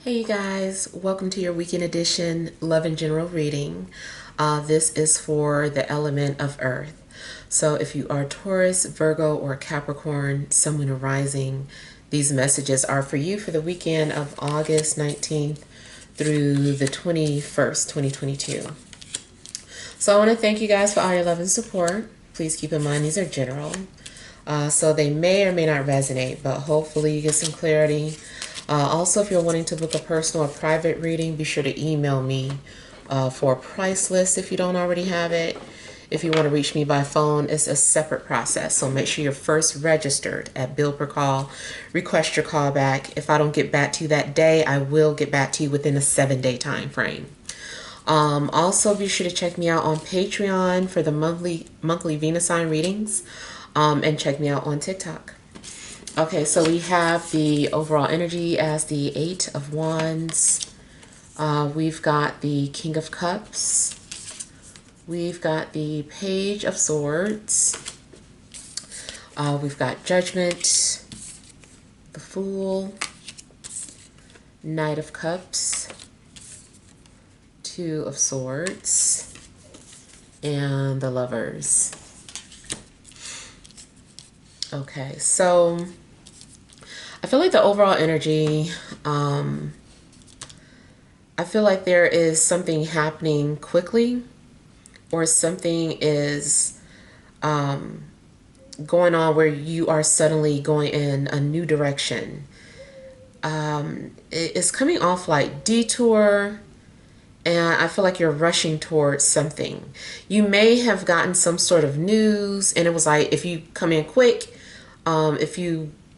Hey you guys, welcome to your weekend edition Love and General reading. This is for the element of Earth. So if you are Taurus, Virgo, or Capricorn, Sun, Moon, or Rising, these messages are for you for the weekend of August 19th through the 21st, 2022. So I want to thank you guys for all your love and support. Please keep in mind these are general. So they may or may not resonate, but hopefully you get some clarity. Also, if you're wanting to book a personal or private reading, be sure to email me for a price list if you don't already have it. If you want to reach me by phone, it's a separate process. So make sure you're first registered at bill per call. Request your call back. If I don't get back to you that day, I will get back to you within a 7-day time frame. Also, be sure to check me out on Patreon for the monthly Venus sign readings, and check me out on TikTok. Okay, so we have the overall energy as the Eight of Wands. We've got the King of Cups. We've got the Page of Swords. We've got Judgment, the Fool, Knight of Cups, Two of Swords, and the Lovers. Okay, so I feel like the overall energy, I feel like there is something happening quickly, or something is going on where you are suddenly going in a new direction. It's coming off like detour, and I feel like you're rushing towards something. You may have gotten some sort of news, and it was like, if you come in quick,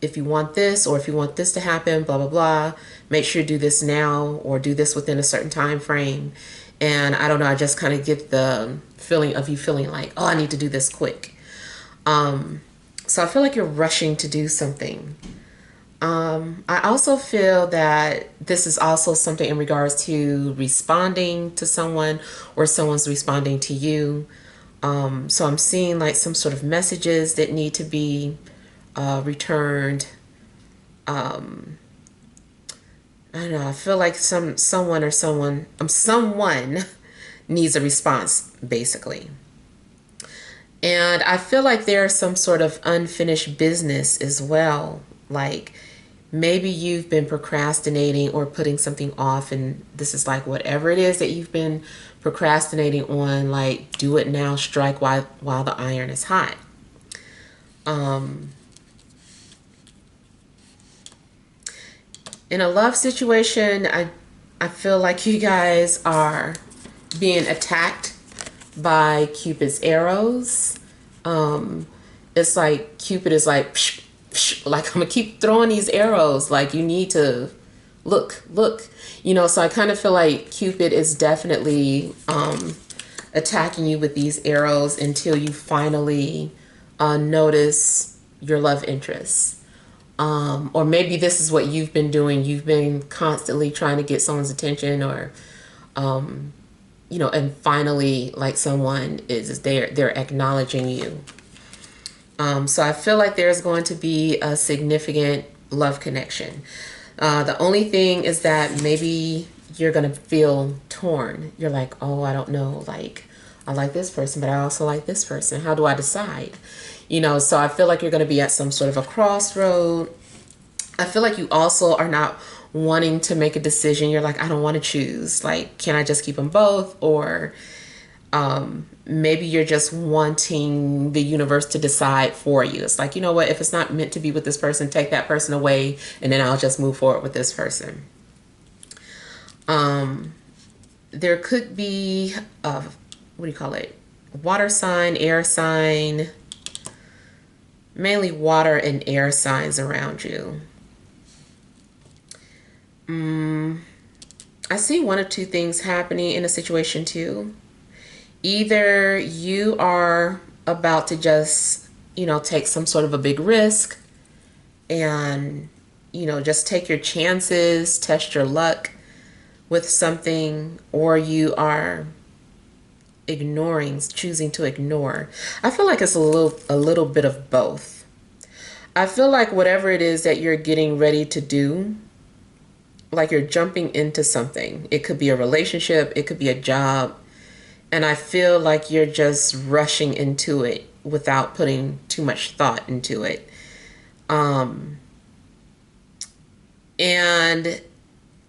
if you want this, or if you want this to happen, blah, blah, blah, make sure you do this now, or do this within a certain time frame. And I don't know, I just kind of get the feeling of you feeling like, oh, I need to do this quick. So I feel like you're rushing to do something. I also feel that this is also something in regards to responding to someone, or someone's responding to you. So I'm seeing like some sort of messages that need to be returned. I don't know, I feel like someone needs a response, basically. And I feel like there's some sort of unfinished business as well. Like maybe you've been procrastinating or putting something off, and this is like whatever it is that you've been procrastinating on, like do it now, strike while the iron is hot. In a love situation, I feel like you guys are being attacked by Cupid's arrows. It's like Cupid is like, psh, psh, like I'm gonna keep throwing these arrows. Like you need to look, you know. So I kind of feel like Cupid is definitely attacking you with these arrows until you finally notice your love interest. Or maybe this is what you've been doing. You've been constantly trying to get someone's attention, or, you know, and finally, like someone is there, they're acknowledging you. So I feel like there's going to be a significant love connection. The only thing is that maybe you're going to feel torn. You're like, oh, I don't know. Like, I like this person, but I also like this person. How do I decide? You know, so I feel like you're going to be at some sort of a crossroad. I feel like you also are not wanting to make a decision. You're like, I don't want to choose. Like, can I just keep them both? Or maybe you're just wanting the universe to decide for you. It's like, you know what? If it's not meant to be with this person, take that person away, and then I'll just move forward with this person. There could be, what do you call it? Water sign, air sign, mainly water and air signs around you. I see one of two things happening in a situation too. Either you are about to just, you know, take some sort of a big risk and, you know, just take your chances, test your luck with something, or you are choosing to ignore. I feel like it's a little bit of both. I feel like whatever it is that you're getting ready to do, like you're jumping into something. It could be a relationship, it could be a job. And I feel like you're just rushing into it without putting too much thought into it. And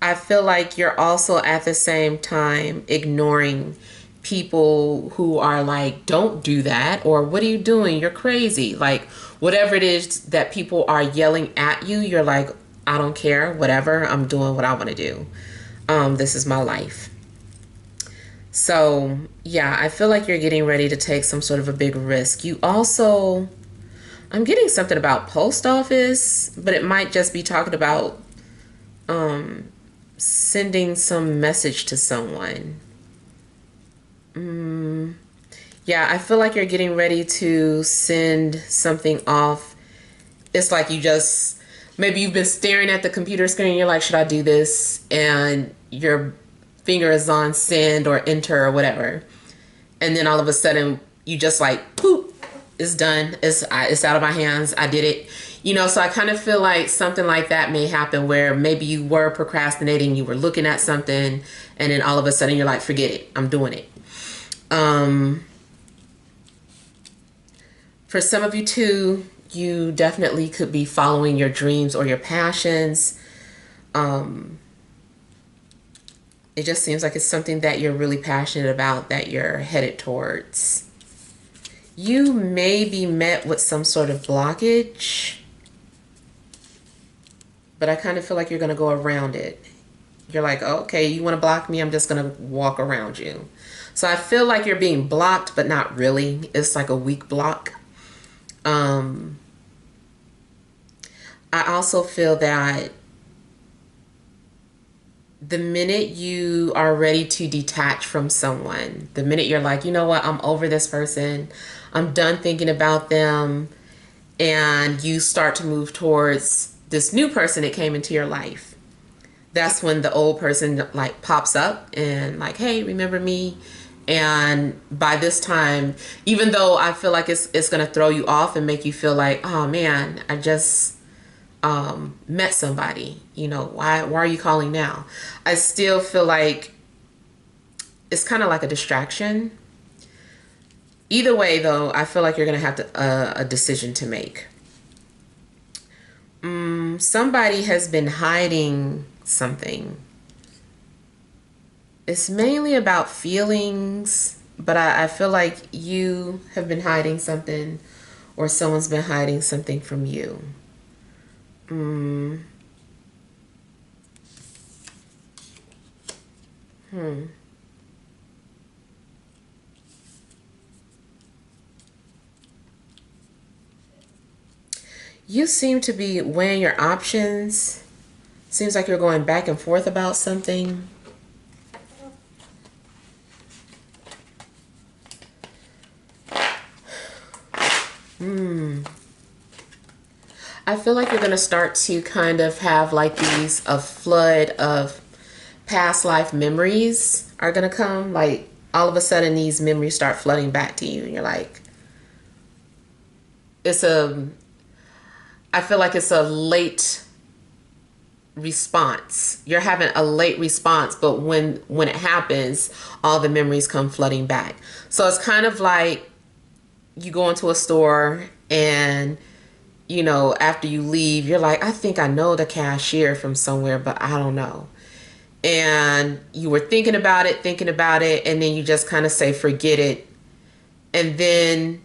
I feel like you're also at the same time ignoring people who are like, don't do that, or what are you doing? You're crazy. Like, whatever it is that people are yelling at you, you're like, I don't care, whatever, I'm doing what I want to do. This is my life. So, yeah, I feel like you're getting ready to take some sort of a big risk. You also, I'm getting something about post office, but it might just be talking about sending some message to someone. Yeah, I feel like you're getting ready to send something off. It's like you just, maybe you've been staring at the computer screen. You're like, should I do this? And your finger is on send or enter or whatever. And then all of a sudden you just like, poop, it's done. It's out of my hands. I did it. You know, so I kind of feel like something like that may happen where maybe you were procrastinating, you were looking at something, and then all of a sudden you're like, forget it, I'm doing it. For some of you too, you definitely could be following your dreams or your passions. It just seems like it's something that you're really passionate about, that you're headed towards. You may be met with some sort of blockage, but I kind of feel like you're going to go around it. You're like, oh, okay, you want to block me? I'm just going to walk around you. So I feel like you're being blocked, but not really. It's like a weak block. I also feel that the minute you are ready to detach from someone, the minute you're like, you know what, I'm over this person, I'm done thinking about them, and you start to move towards this new person that came into your life, that's when the old person like pops up and like, hey, remember me? And by this time, even though I feel like it's gonna throw you off and make you feel like, oh man, I just met somebody, you know, why are you calling now? I still feel like it's kind of like a distraction. Either way though, I feel like you're gonna have a decision to make. Somebody has been hiding something. It's mainly about feelings, but I feel like you have been hiding something, or someone's been hiding something from you. You seem to be weighing your options. Seems like you're going back and forth about something. I feel like you're going to start to kind of have like these, a flood of past life memories are going to come. Like all of a sudden these memories start flooding back to you and you're like, it's a, I feel like it's a late response. You're having a late response, but when it happens, all the memories come flooding back. So it's kind of like you go into a store and you know, after you leave, you're like, I think I know the cashier from somewhere, but I don't know. And you were thinking about it, and then you just kind of say, forget it. And then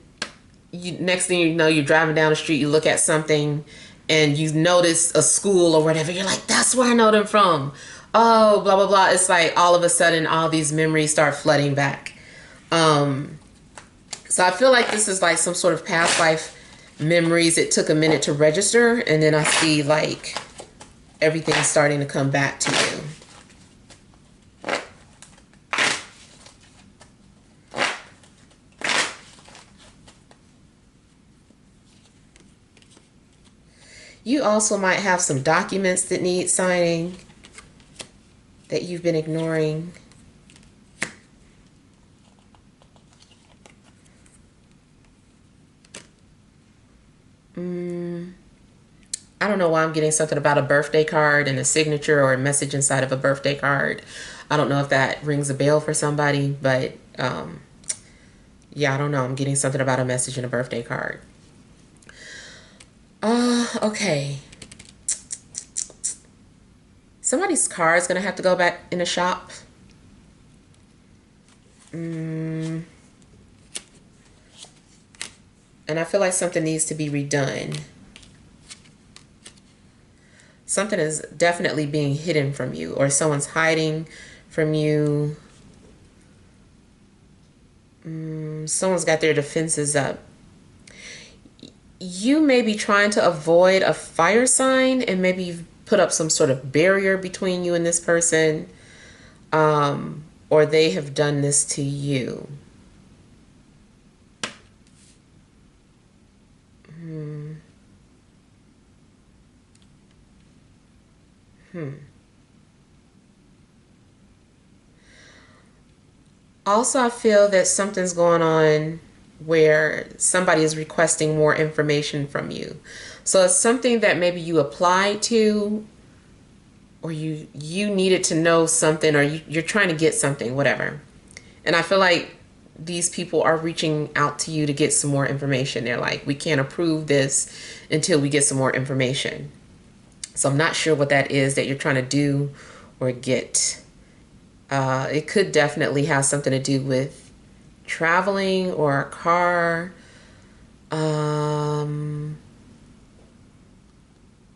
next thing you know, you're driving down the street, you look at something and you notice a school or whatever. You're like, that's where I know them from. Oh, blah, blah, blah. It's like all of a sudden, all these memories start flooding back. So I feel like this is like some sort of past life memories. It took a minute to register, and then I see like everything starting to come back to you. You also might have some documents that need signing that you've been ignoring. I don't know why I'm getting something about a birthday card and a signature or a message inside of a birthday card. I don't know if that rings a bell for somebody, but yeah, I don't know. I'm getting something about a message and a birthday card. Okay. Somebody's car is going to have to go back in the shop. And I feel like something needs to be redone. Something is definitely being hidden from you, or someone's hiding from you. Someone's got their defenses up. You may be trying to avoid a fire sign, and maybe you've put up some sort of barrier between you and this person, or they have done this to you. Also, I feel that something's going on where somebody is requesting more information from you. So it's something that maybe you applied to, or you needed to know something, or you're trying to get something, whatever. And I feel like these people are reaching out to you to get some more information. They're like, we can't approve this until we get some more information. So I'm not sure what that is that you're trying to do or get. It could definitely have something to do with traveling or a car.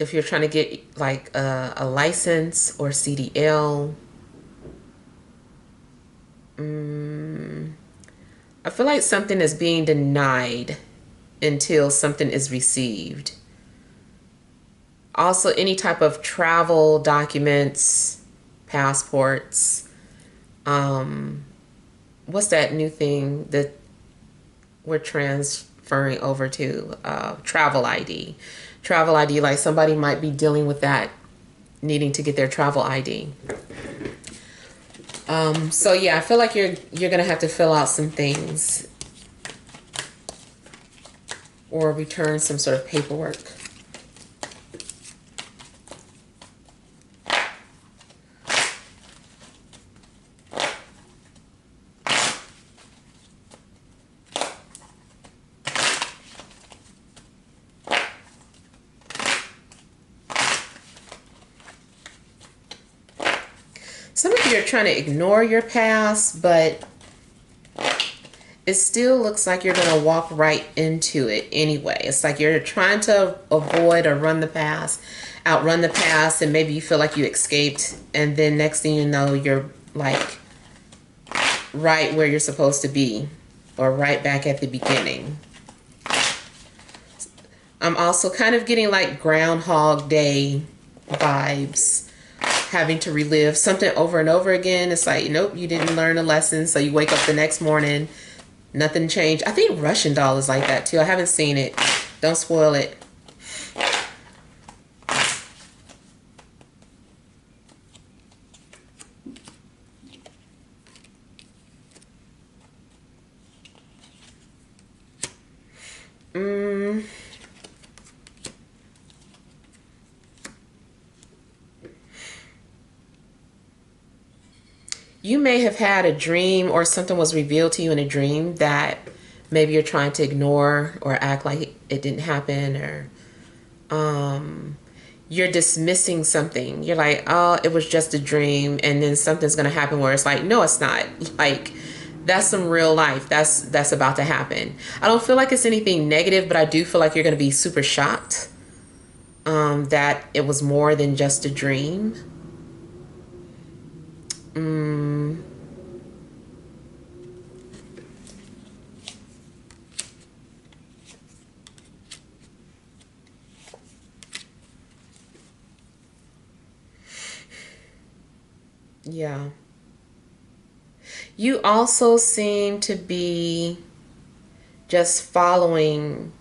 If you're trying to get like a license or CDL. I feel like something is being denied until something is received. Also, any type of travel documents, passports. What's that new thing that we're transferring over to? Travel ID. Travel ID, like somebody might be dealing with that, needing to get their travel ID. So yeah, I feel like you're gonna have to fill out some things or return some sort of paperwork. Some of you are trying to ignore your past, but it still looks like you're going to walk right into it anyway. It's like you're trying to avoid or outrun the past, and maybe you feel like you escaped, and then next thing you know, you're like right where you're supposed to be, or right back at the beginning. I'm also kind of getting like Groundhog Day vibes. Having to relive something over and over again. It's like, nope, you didn't learn a lesson. So you wake up the next morning, nothing changed. I think Russian Doll is like that too. I haven't seen it. Don't spoil it. You may have had a dream, or something was revealed to you in a dream that maybe you're trying to ignore or act like it didn't happen, or you're dismissing something. You're like, oh, it was just a dream, and then something's going to happen where it's like, no, it's not. Like, that's some real life. That's about to happen. I don't feel like it's anything negative, but I do feel like you're going to be super shocked that it was more than just a dream. Yeah. You also seem to be just following,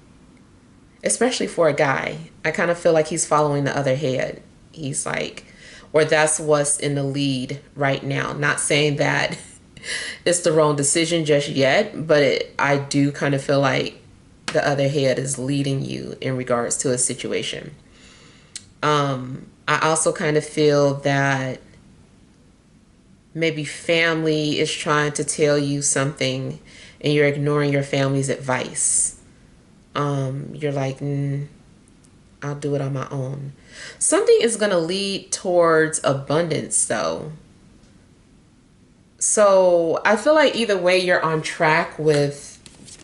especially for a guy. I kind of feel like he's following the other head. He's like, or that's what's in the lead right now. Not saying that it's the wrong decision just yet, but I do kind of feel like the other head is leading you in regards to a situation. I also kind of feel that maybe family is trying to tell you something and you're ignoring your family's advice. You're like, I'll do it on my own. Something is going to lead towards abundance, though. So I feel like either way, you're on track with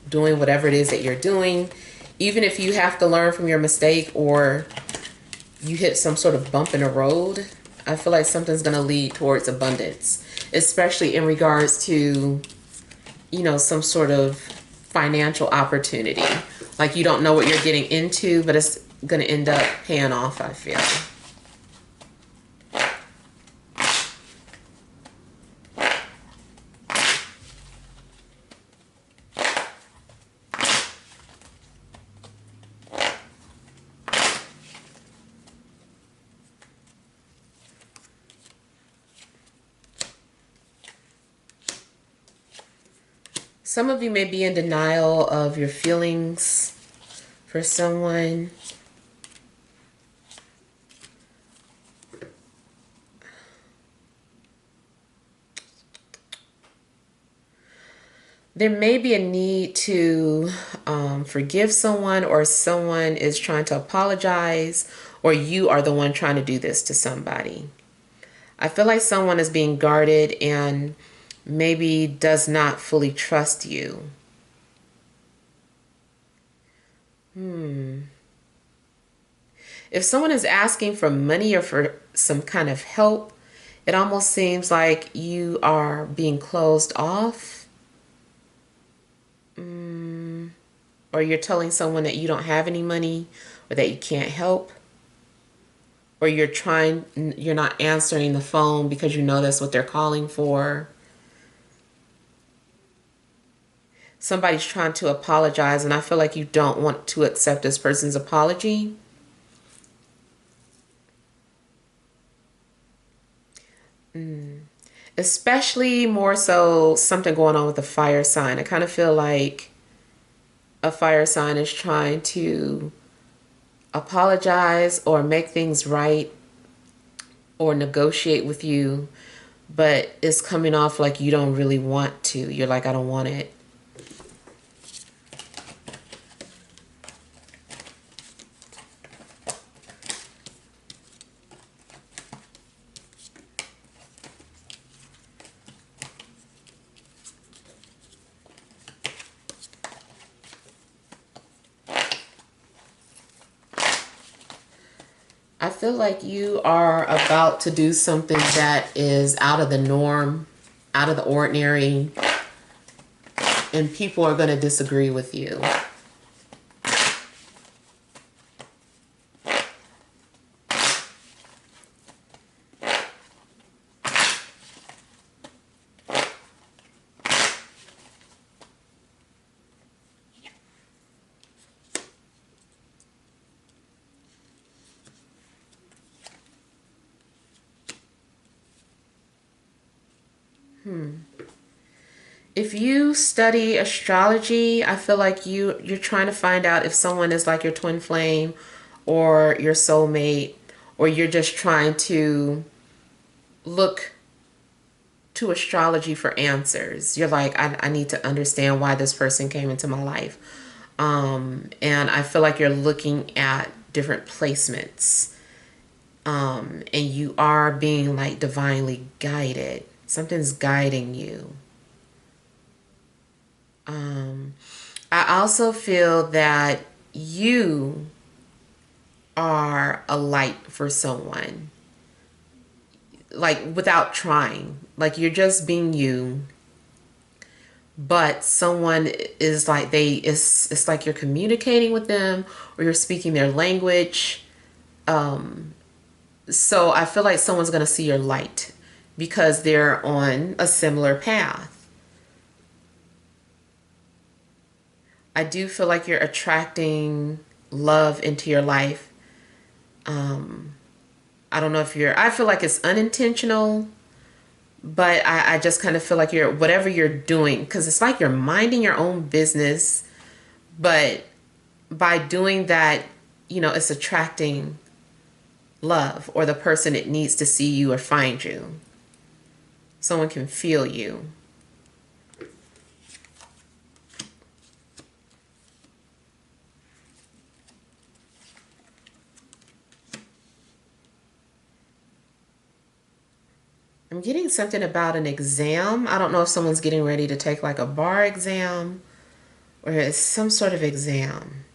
doing whatever it is that you're doing. Even if you have to learn from your mistake or you hit some sort of bump in the road, I feel like something's going to lead towards abundance, especially in regards to, some sort of financial opportunity. Like you don't know what you're getting into, but it's going to end up paying off, I feel. Some of you may be in denial of your feelings for someone. There may be a need to forgive someone, or someone is trying to apologize, or you are the one trying to do this to somebody. I feel like someone is being guarded and maybe does not fully trust you. If someone is asking for money or for some kind of help, it almost seems like you are being closed off. Or you're telling someone that you don't have any money or that you can't help. Or you're not answering the phone because you know that's what they're calling for. Somebody's trying to apologize and I feel like you don't want to accept this person's apology. Especially more so something going on with the fire sign. I kind of feel like a fire sign is trying to apologize or make things right or negotiate with you, but it's coming off like you don't really want to. You're like, I don't want it. I feel like you are about to do something that is out of the norm, out of the ordinary, and people are going to disagree with you. If you study astrology, I feel like you're trying to find out if someone is like your twin flame or your soulmate, or you're just trying to look to astrology for answers. You're like, I need to understand why this person came into my life. And I feel like you're looking at different placements. And you are being like divinely guided. Something's guiding you. I also feel that you are a light for someone, like without trying, like you're just being you, but someone is like it's like you're communicating with them or you're speaking their language. So I feel like someone's going to see your light because they're on a similar path. I do feel like you're attracting love into your life. I don't know if I feel like it's unintentional, but I just kind of feel like whatever you're doing, because it's like you're minding your own business, but by doing that, it's attracting love, or the person that needs to see you or find you. Someone can feel you. I'm getting something about an exam. I don't know if someone's getting ready to take like a bar exam or it's some sort of exam.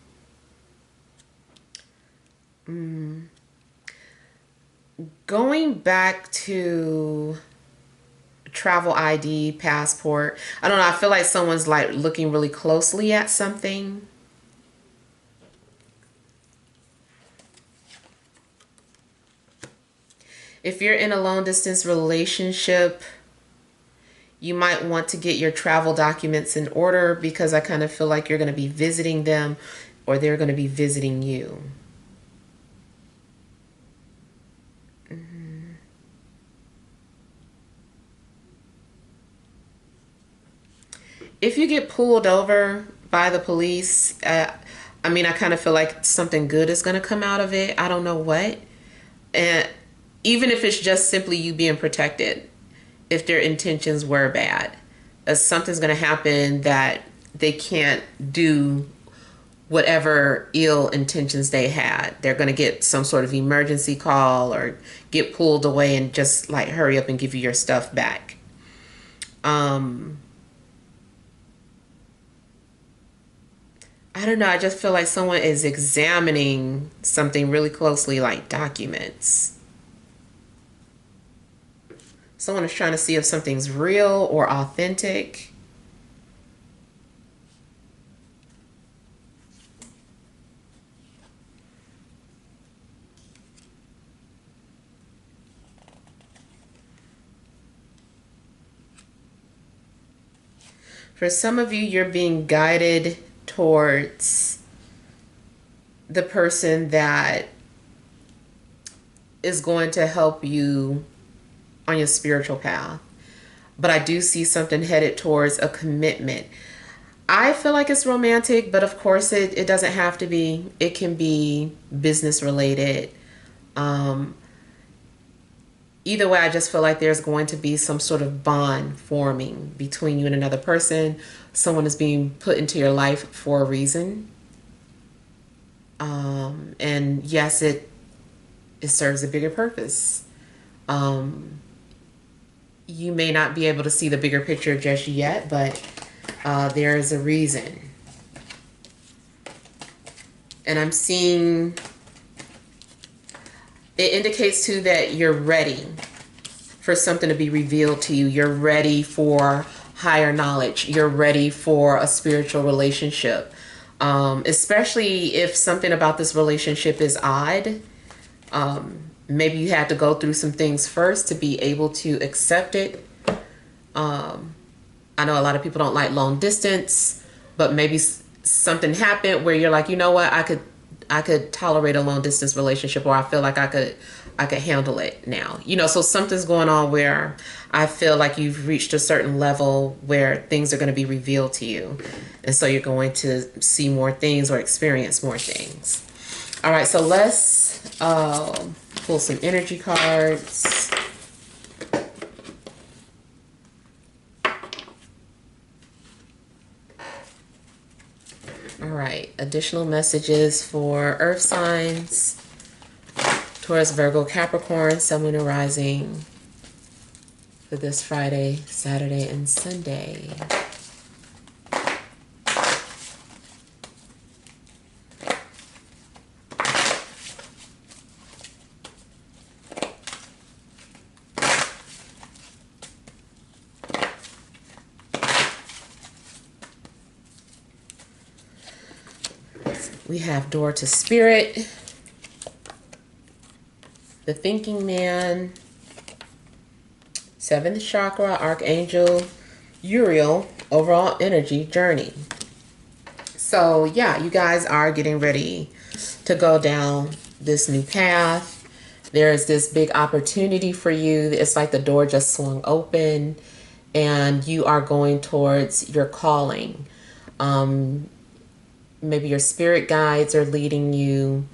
Going back to travel ID, passport. I don't know. I feel like someone's like looking really closely at something. If you're in a long distance relationship, you might want to get your travel documents in order because I kind of feel like you're going to be visiting them or they're going to be visiting you. If you get pulled over by the police, I mean, I kind of feel like something good is going to come out of it. I don't know what. And even if it's just simply you being protected, if their intentions were bad, something's going to happen that they can't do whatever ill intentions they had. They're going to get some sort of emergency call or get pulled away and just like hurry up and give you your stuff back. I don't know. I just feel like someone is examining something really closely, like documents. Someone is trying to see if something's real or authentic. For some of you, you're being guided towards the person that is going to help you on your spiritual path. But I do see something headed towards a commitment. I feel like it's romantic, but of course it doesn't have to be. It can be business related. Either way, I just feel like there's going to be some sort of bond forming between you and another person. Someone is being put into your life for a reason. And yes, it serves a bigger purpose. You may not be able to see the bigger picture just yet, but there is a reason. And I'm seeing, it indicates too that you're ready for something to be revealed to you. You're ready for higher knowledge. You're ready for a spiritual relationship. Especially if something about this relationship is odd. Maybe you had to go through some things first to be able to accept it. I know a lot of people don't like long distance, but maybe something happened where you're like, you know what, I could tolerate a long distance relationship, or I feel like I could handle it now. You know, so something's going on where I feel like you've reached a certain level where things are going to be revealed to you. And so you're going to see more things or experience more things. All right, so let's pull some energy cards. All right, additional messages for earth signs, Taurus, Virgo, Capricorn, Sun, Moon, and Rising for this Friday, Saturday, and Sunday. We have Door to Spirit, the Thinking Man, Seventh Chakra, Archangel Uriel, Overall Energy Journey. So yeah, you guys are getting ready to go down this new path. There is this big opportunity for you. It's like the door just swung open and you are going towards your calling. Maybe your spirit guides are leading you,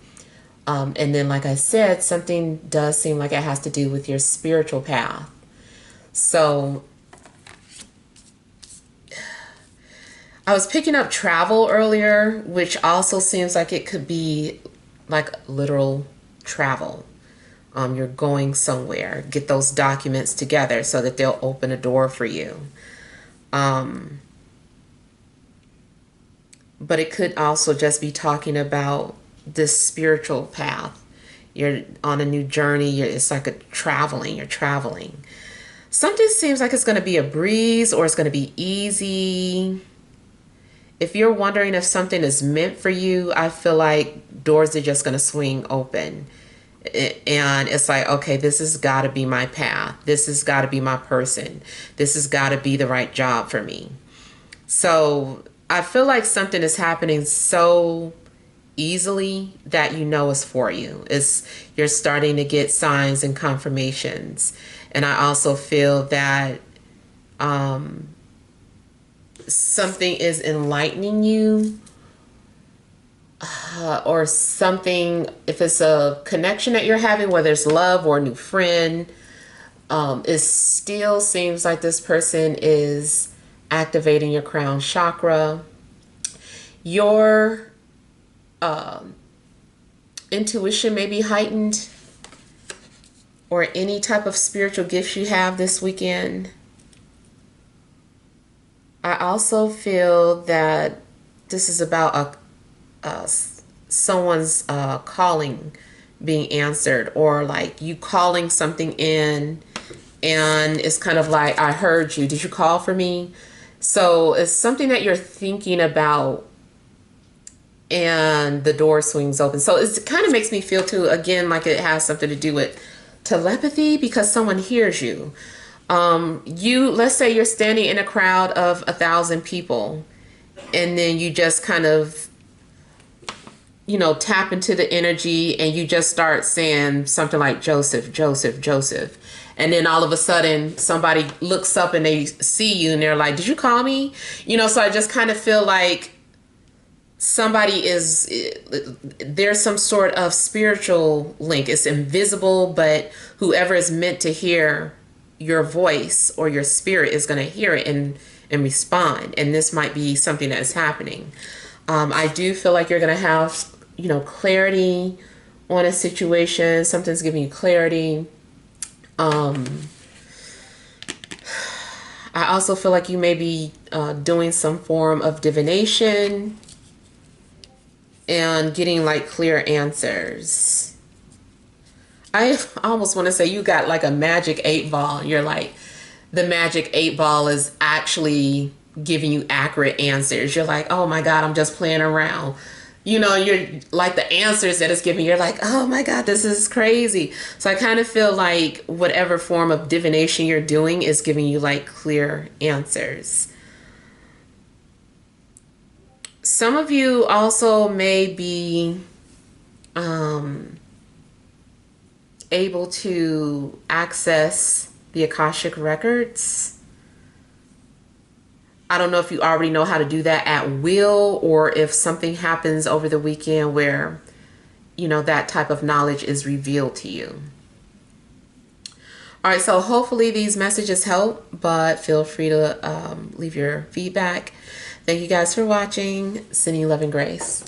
And then, like I said, something does seem like it has to do with your spiritual path. So I was picking up travel earlier, which also seems like it could be like literal travel. You're going somewhere, get those documents together so that they'll open a door for you. But it could also just be talking about this spiritual path. You're on a new journey. It's like you're traveling. Something seems like it's going to be a breeze or it's going to be easy. If you're wondering if something is meant for you, I feel like doors are just going to swing open. And it's like, okay, this has got to be my path. This has got to be my person. This has got to be the right job for me. So I feel like something is happening so easily that you know is for you. You're starting to get signs and confirmations. And I also feel that something is enlightening you, or something, if it's a connection that you're having, whether it's love or a new friend, it still seems like this person is activating your crown chakra. Your intuition may be heightened, or any type of spiritual gifts you have this weekend. I also feel that this is about someone's calling being answered, or like you calling something in, and it's kind of like, I heard you. Did you call for me? So it's something that you're thinking about, and the door swings open. So it kind of makes me feel too, again, like it has something to do with telepathy, because someone hears you. Let's say you're standing in a crowd of 1,000 people, and then you just kind of, tap into the energy, and you just start saying something like Joseph, Joseph, Joseph. And then all of a sudden somebody looks up and they see you and they're like, did you call me? So I just kind of feel like there's some sort of spiritual link. It's invisible, but whoever is meant to hear your voice or your spirit is going to hear it and respond. And this might be something that is happening. I do feel like you're going to have, clarity on a situation. Something's giving you clarity. I also feel like you may be doing some form of divination and getting like clear answers. I almost want to say you got like a magic 8-ball. You're like, the magic 8-ball is actually giving you accurate answers. You're like, oh my God, I'm just playing around. You're like, the answers that it's giving, you're like, oh my God, this is crazy. So I kind of feel like whatever form of divination you're doing is giving you like clear answers. Some of you also may be able to access the Akashic records. I don't know if you already know how to do that at will, or if something happens over the weekend where, that type of knowledge is revealed to you. All right, so hopefully these messages help, but feel free to leave your feedback. Thank you guys for watching. Sending you love and grace.